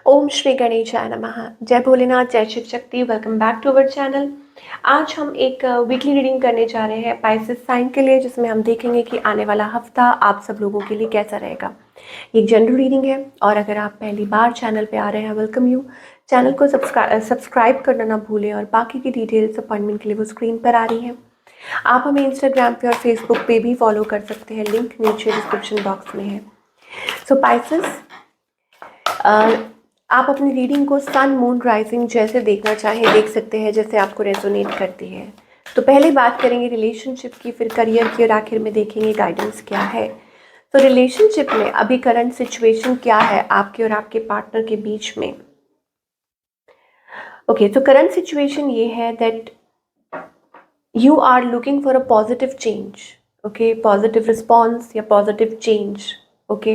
ओम श्री गणेशाय नमः। जय भोलेनाथ, जय Shiv Shakti. Welcome back to our channel. आज हम एक वीकली रीडिंग करने जा रहे हैं पाइसेस साइन के लिए, जिसमें हम देखेंगे कि आने वाला हफ्ता आप सब लोगों के लिए कैसा रहेगा। एक जनरल रीडिंग है और अगर आप पहली बार चैनल पे आ रहे हैं, वेलकम यू। चैनल को सब्सक्राइब करना ना भूलें और बाकी की डिटेल्स अपॉइंटमेंट के लिए वो स्क्रीन पर आ रही हैं। आप हमें इंस्टाग्राम पे और फेसबुक पे भी फॉलो कर सकते हैं, लिंक नीचे डिस्क्रिप्शन बॉक्स में है। सो पाइसेस, आप अपनी रीडिंग को सन मून राइजिंग जैसे देखना चाहें देख सकते हैं, जैसे आपको रेजोनेट करती है। तो पहले बात करेंगे रिलेशनशिप की, फिर करियर की और आखिर में देखेंगे गाइडेंस क्या है। तो रिलेशनशिप में अभी करंट सिचुएशन क्या है आपके और आपके पार्टनर के बीच में। ओके, तो करंट सिचुएशन ये है that you are looking for a positive change. Okay, positive response या पॉजिटिव चेंज। ओके,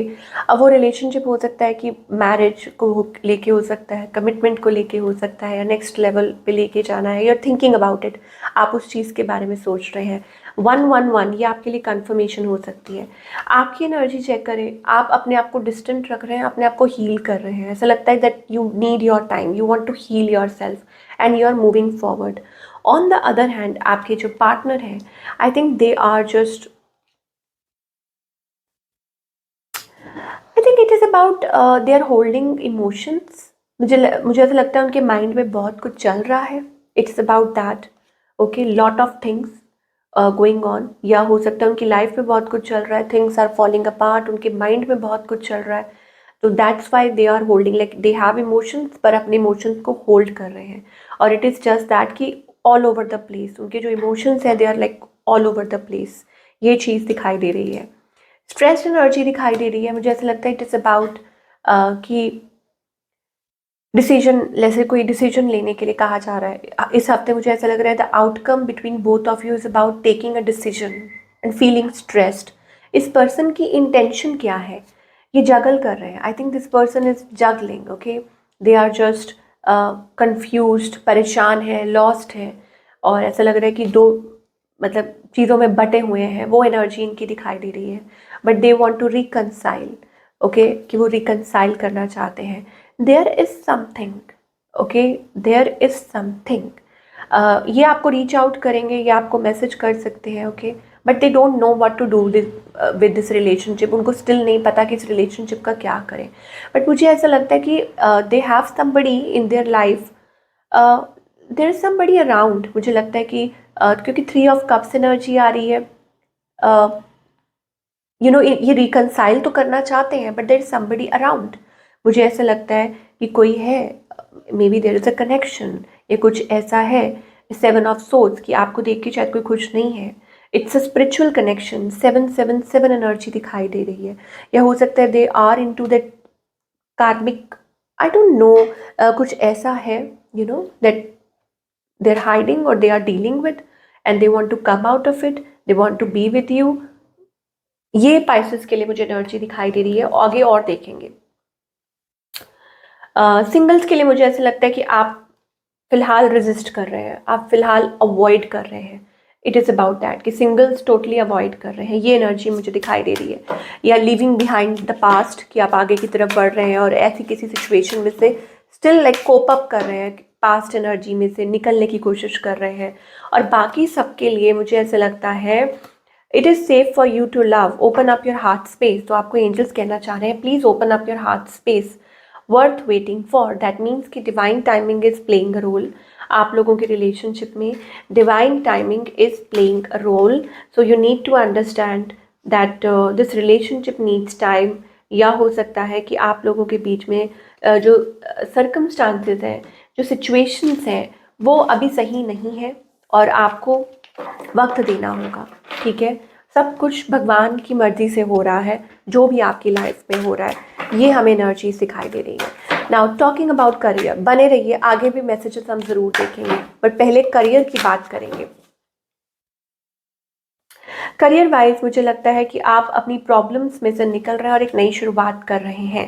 अब वो रिलेशनशिप हो सकता है कि मैरिज को लेके हो सकता है, कमिटमेंट को लेके हो सकता है, या नेक्स्ट लेवल पे लेके जाना है, you are thinking about it, आप उस चीज़ के बारे में सोच रहे हैं। 111 ये आपके लिए कंफर्मेशन हो सकती है। आपकी एनर्जी चेक करें, आप अपने आप को डिस्टेंट रख रहे हैं, अपने आप को हील कर रहे हैं। ऐसा लगता है that you need your time, you want to heal yourself and you are moving forward. On the other hand आपके जो पार्टनर हैं, I think they are just, I think it is about they are holding emotions. मुझे ऐसा लगता है उनके mind में बहुत कुछ चल रहा है। It's about that. Okay, lot of things going on, या हो सकता है उनकी लाइफ में बहुत कुछ चल रहा है, थिंग्स आर फॉलिंग अपार्ट, उनके माइंड में बहुत कुछ चल रहा है। तो that's why they are holding, like they have emotions पर अपने इमोशंस को होल्ड कर रहे हैं। और इट इज़ जस्ट दैट कि ऑल ओवर द प्लेस उनके जो इमोशंस हैं, they are like all over the place. ये चीज़ दिखाई दे रही है। स्ट्रेस एनर्जी दिखाई दे रही है। मुझे ऐसा लगता है इट इज़ अबाउट कि डिसीजन, जैसे कोई डिसीजन लेने के लिए कहा जा रहा है इस हफ्ते। मुझे ऐसा लग रहा है the outcome between both of you is about taking a decision and feeling stressed. इस पर्सन की इंटेंशन क्या है, ये जगल कर रहे हैं। I think this person is juggling. Okay, they are just confused, परेशान है, लॉस्ट है, और ऐसा लग रहा है कि दो मतलब चीज़ों में बटे हुए हैं। वो एनर्जी इनकी दिखाई दे रही है, but they want to reconcile. Okay, कि वो रिकनसाइल करना चाहते हैं। There is something, okay, there is something. ये आपको रीच आउट करेंगे या आपको मैसेज कर सकते हैं। Okay, but they don't know what to do with this relationship. उनको स्टिल नहीं पता कि इस रिलेशनशिप का क्या करें। बट मुझे ऐसा लगता है कि they have somebody in their life, there is somebody around. मुझे लगता है कि क्योंकि 3 ऑफ कप्स एनर्जी आ रही है, ये रिकनसाइल तो करना चाहते हैं, but there is somebody around. मुझे ऐसा लगता है कि कोई है, maybe there is a connection, या कुछ ऐसा है। 7 ऑफ सोर्ड्स कि आपको देख के शायद कोई खुश नहीं है। It's a spiritual connection. 777 energy दिखाई दे रही है। या हो सकता है they are into that karmic, I don't no, कुछ ऐसा है दैट दे आर हाइडिंग और they are dealing with, and they want to come out of it, they want to be with you. ये Pisces के लिए मुझे energy दिखाई दे रही है। आगे और देखेंगे। सिंगल्स के लिए मुझे ऐसा लगता है कि आप फिलहाल रेजिस्ट कर रहे हैं, आप फिलहाल अवॉइड कर रहे हैं। इट इज़ अबाउट दैट कि सिंगल्स टोटली अवॉइड कर रहे हैं। ये एनर्जी मुझे दिखाई दे रही है। या लिविंग बिहाइंड द पास्ट, कि आप आगे की तरफ बढ़ रहे हैं और ऐसी किसी सिचुएशन में से स्टिल लाइक कोप अप कर रहे हैं, पास्ट एनर्जी में से निकलने की कोशिश कर रहे हैं। और बाकी सबके लिए मुझे ऐसा लगता है it is safe for you to love, open up your heart space. तो आपको एंजल्स कहना चाह रहे हैं, please open up your heart space, worth waiting for. That means कि divine timing is playing a role. आप लोगों के रिलेशनशिप में divine timing is playing a role. So you need to understand that this relationship needs time. या हो सकता है कि आप लोगों के बीच में जो सर्कमस्टांसेस हैं, जो सिचुएशंस हैं, वो अभी सही नहीं है और आपको वक्त देना होगा। ठीक है, सब कुछ भगवान की मर्जी से हो रहा है, जो भी आपकी लाइफ में हो रहा है। ये हमें एनर्जी सिखाई दे रही है। नाउ टॉकिंग अबाउट करियर, बने रहिए, आगे भी मैसेजेस हम ज़रूर देखेंगे, बट पहले करियर की बात करेंगे। करियर वाइज मुझे लगता है कि आप अपनी प्रॉब्लम्स में से निकल रहे हैं और एक नई शुरुआत कर रहे हैं।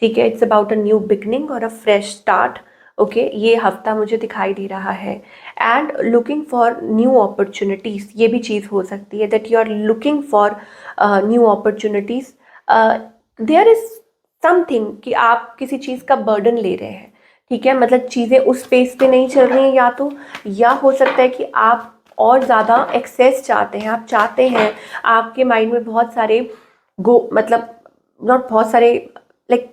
ठीक है, it's about a new beginning और अ फ्रेश स्टार्ट। ओके, ये हफ्ता मुझे दिखाई दे रहा है। And looking for new opportunities, ये भी चीज़ हो सकती है that you are looking for new opportunities. There is something कि आप किसी चीज़ का बर्डन ले रहे हैं, ठीक है, मतलब चीज़ें उस पेस पे नहीं चल रही हैं या तो, या हो सकता है कि आप और ज़्यादा एक्सेस चाहते हैं, आप चाहते हैं, आपके माइंड में बहुत सारे मतलब नॉट बहुत सारे, like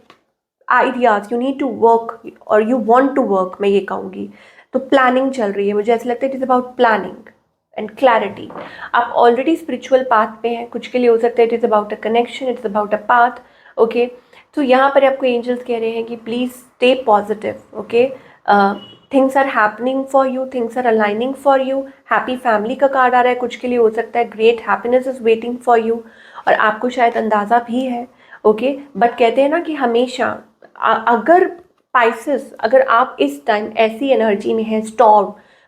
ideas, you need to work और यू वांट टू वर्क, मैं ये कहूँगी। तो प्लानिंग चल रही है, मुझे ऐसा लगता है it is about planning and clarity. आप ऑलरेडी स्पिरिचुअल पाथ पे हैं, कुछ के लिए हो सकता है it is about a connection, it's about a path, okay. तो यहाँ पर आपको एंजल्स कह रहे हैं कि please stay positive, okay, things are happening for you, things are aligning for you. Happy family का कार्ड आ रहा है, कुछ के लिए हो सकता है great happiness is waiting for you, और आपको शायद अंदाज़ा भी है, ओके। बट कहते हैं ना कि हमेशा अगर पाइसेस, अगर आप इस टाइम ऐसी एनर्जी में हैं, स्टॉर्म,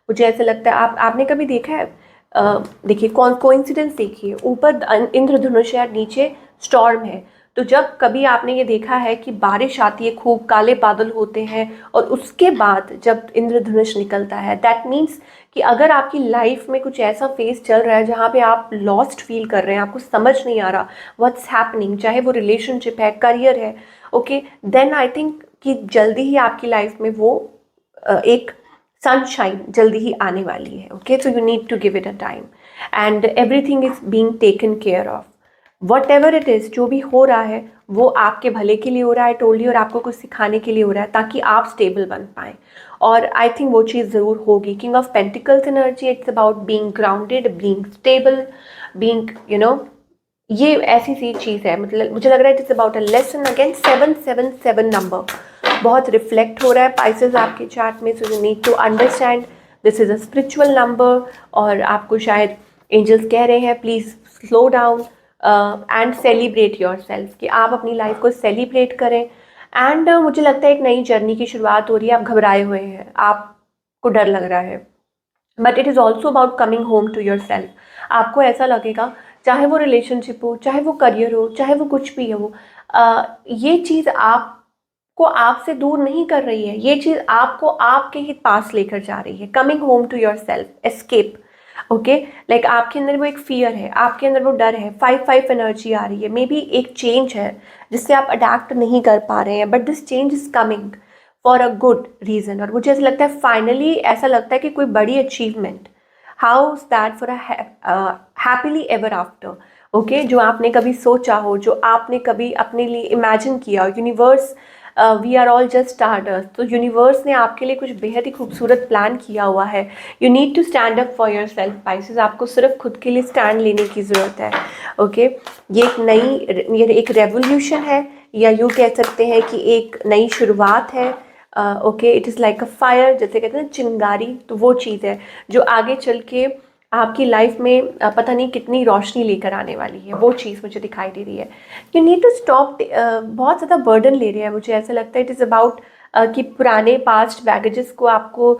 मुझे ऐसा लगता है आपने कभी देखा है, देखिए कोइंसिडेंस देखिए, ऊपर इंद्रधनुष है, नीचे स्टॉर्म है। तो जब कभी आपने ये देखा है कि बारिश आती है, खूब काले बादल होते हैं, और उसके बाद जब इंद्रधनुष निकलता है, दैट मीन्स कि अगर आपकी लाइफ में कुछ ऐसा फेज चल रहा है जहाँ पे आप लॉस्ट फील कर रहे हैं, आपको समझ नहीं आ रहा व्हाट्स हैपनिंग, चाहे वो रिलेशनशिप है, करियर है, ओके, देन आई थिंक कि जल्दी ही आपकी लाइफ में वो एक सनशाइन जल्दी ही आने वाली है, okay. So you need to give it a time and everything is being taken care of, whatever it is, जो भी हो रहा है वो आपके भले के लिए हो रहा है, टोल्ड, और आपको कुछ सिखाने के लिए हो रहा है ताकि आप स्टेबल बन पाएँ। और आई थिंक वो चीज़ ज़रूर होगी। King of pentacles energy, it's about being grounded, being stable, being ये ऐसी सी चीज़ है, मतलब मुझे लग रहा है it is about a lesson. Again 777 number बहुत रिफ्लेक्ट हो रहा है पाइसेस आपके चार्ट में, so you need to understand this is a spiritual number, और आपको शायद एंजल्स कह रहे हैं please slow down and celebrate yourself, कि आप अपनी लाइफ को सेलिब्रेट करें। एंड मुझे लगता है एक नई जर्नी की शुरुआत हो रही है, आप घबराए हुए हैं, आपको डर लग रहा है, but it is also about coming home to yourself. आपको ऐसा लगेगा, चाहे वो रिलेशनशिप हो, चाहे वो करियर हो, चाहे वो कुछ भी हो, ये चीज़ आपको आपसे दूर नहीं कर रही है, ये चीज़ आपको आपके ही पास लेकर जा रही है। Coming home to yourself, escape, okay. Like आपके अंदर वो एक फियर है, आपके अंदर वो डर है, 5-5 एनर्जी आ रही है, मे बी एक चेंज है जिससे आप अडेप्ट नहीं कर पा रहे हैं, but this change is coming for a good reason. और मुझे ऐसा लगता है फाइनली, ऐसा लगता है कि कोई बड़ी achievement, how is that for a happily ever after, okay, जो आपने कभी सोचा हो, जो आपने कभी अपने लिए इमेजिन किया हो, universe, we are all just starters, तो यूनिवर्स ने आपके लिए कुछ बेहद ही खूबसूरत प्लान किया हुआ है। You need to stand up for yourself Pisces, आपको सिर्फ खुद के लिए स्टैंड लेने की ज़रूरत है, ओके। ये एक नई, ये एक रेवोल्यूशन है, या यूँ कह सकते हैं कि एक नई शुरुआत है, okay. It is like a fire, जैसे कहते हैं ना चिंगारी, तो वो चीज़ है जो आगे चल के आपकी लाइफ में पता नहीं कितनी रोशनी लेकर आने वाली है, वो चीज़ मुझे दिखाई दे रही है। यू नीड टू स्टॉप, बहुत ज़्यादा बर्डन ले रहे हैं, मुझे ऐसा लगता है इट इज़ अबाउट कि पुराने पास्ट बैगेजेस को आपको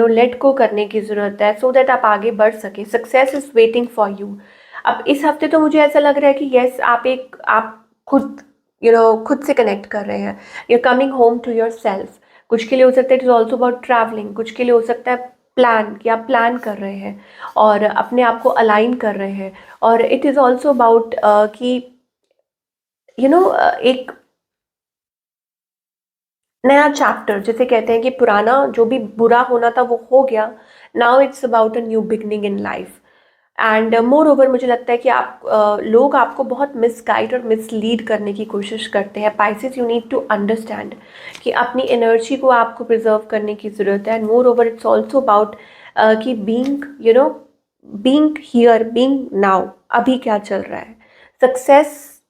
लेट को करने की ज़रूरत है, सो दैट आप आगे बढ़ सके। Success is waiting for you. अब इस हफ्ते तो मुझे ऐसा लग रहा है कि यस, आप खुद खुद से कनेक्ट कर रहे हैं, you coming home to yourself. कुछ के लिए हो सकता है it is also about travelling, कुछ के लिए हो सकता है प्लान, कि आप प्लान कर रहे हैं और अपने आप को अलाइन कर रहे हैं। और इट इज़ ऑल्सो अबाउट कि एक नया चैप्टर, जिसे कहते हैं कि पुराना जो भी बुरा होना था वो हो गया, now it's about a new beginning in life. And more over मुझे लगता है कि लोग आपको बहुत मिसगाइड और मिसलीड करने की कोशिश करते हैं। Pisces, you need to understand कि अपनी एनर्जी को आपको प्रिजर्व करने की ज़रूरत है। And more over it's also about कि बीइंग हियर, बीइंग नाउ, अभी क्या चल रहा है। सक्सेस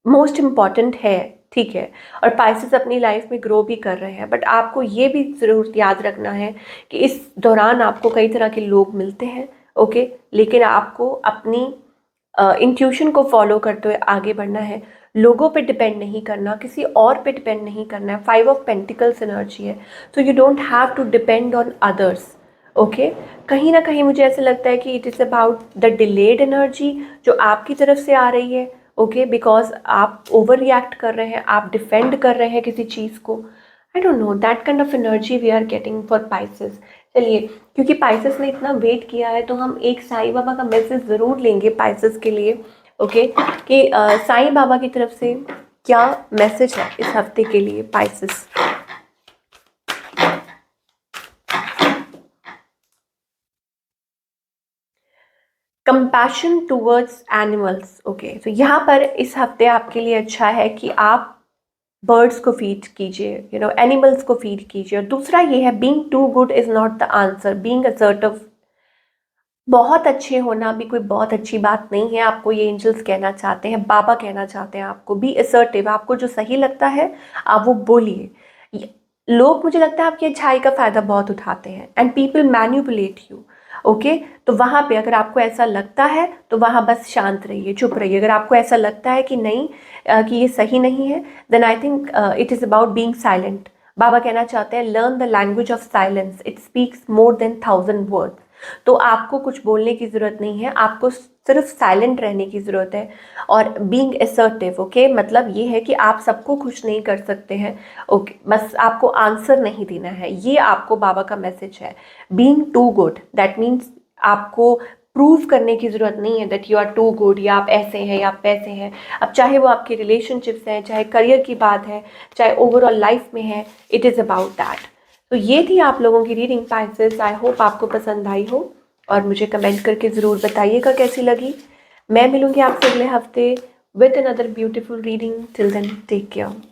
मोस्ट इम्पॉर्टेंट है, ठीक है, और पाइसेस अपनी लाइफ में ग्रो भी कर रहे हैं, बट आपको ये भी ज़रूर याद रखना है कि इस दौरान आपको कई तरह के लोग मिलते हैं, ओके, लेकिन आपको अपनी इंट्यूशन को फॉलो करते हुए आगे बढ़ना है। लोगों पे डिपेंड नहीं करना, किसी और पे डिपेंड नहीं करना है। 5 ऑफ पेंटिकल्स एनर्जी है, so you don't have to depend on others, okay. कहीं ना कहीं मुझे ऐसा लगता है कि it is about the delayed energy जो आपकी तरफ से आ रही है, ओके, बिकॉज आप ओवर रिएक्ट कर रहे हैं, आप डिफेंड कर रहे हैं किसी चीज़ को। I don't know, that kind of energy we are getting for Pisces. चलिए, क्योंकि पाइसेस ने इतना वेट किया है तो हम एक साईं बाबा का मैसेज ज़रूर लेंगे पाइसेस के लिए, ओके, कि साईं बाबा की तरफ से क्या मैसेज है इस हफ्ते के लिए Pisces? Compassion towards animals. Okay, तो यहाँ पर इस हफ्ते आपके लिए अच्छा है कि आप बर्ड्स को फीड कीजिए, एनिमल्स को फीड कीजिए। और दूसरा ये है, being too good is not the answer, being assertive. बहुत अच्छे होना भी कोई बहुत अच्छी बात नहीं है, आपको ये एंजल्स कहना चाहते हैं, बाबा कहना चाहते हैं आपको, बी असर्टिव। आपको जो सही लगता है आप वो बोलिए। लोग, मुझे लगता है, आपकी अच्छाई का फ़ायदा बहुत उठाते हैं and people manipulate you. Okay, तो वहाँ पे अगर आपको ऐसा लगता है तो वहाँ बस शांत रहिए, चुप रहिए। अगर आपको ऐसा लगता है कि नहीं, कि ये सही नहीं है, then I think it is about being silent. बाबा कहना चाहते हैं, learn the language of silence, it speaks more than 1000 words. तो आपको कुछ बोलने की ज़रूरत नहीं है, आपको सिर्फ साइलेंट रहने की ज़रूरत है। और बीइंग असर्टिव, ओके, मतलब ये है कि आप सबको खुश नहीं कर सकते हैं। ओके, बस आपको आंसर नहीं देना है, ये आपको बाबा का मैसेज है। Being too good, that means आपको प्रूव करने की ज़रूरत नहीं है that you are too good, या आप ऐसे हैं या आप वैसे हैं। अब चाहे वो आपके रिलेशनशिप्स हैं, चाहे करियर की बात है, चाहे ओवरऑल लाइफ में है, इट इज़ अबाउट दैट। तो ये थी आप लोगों की रीडिंग पाइसेस। आई होप आपको पसंद आई हो और मुझे कमेंट करके ज़रूर बताइएगा कैसी लगी। मैं मिलूँगी आपसे अगले हफ्ते with another beautiful reading. Till then take care.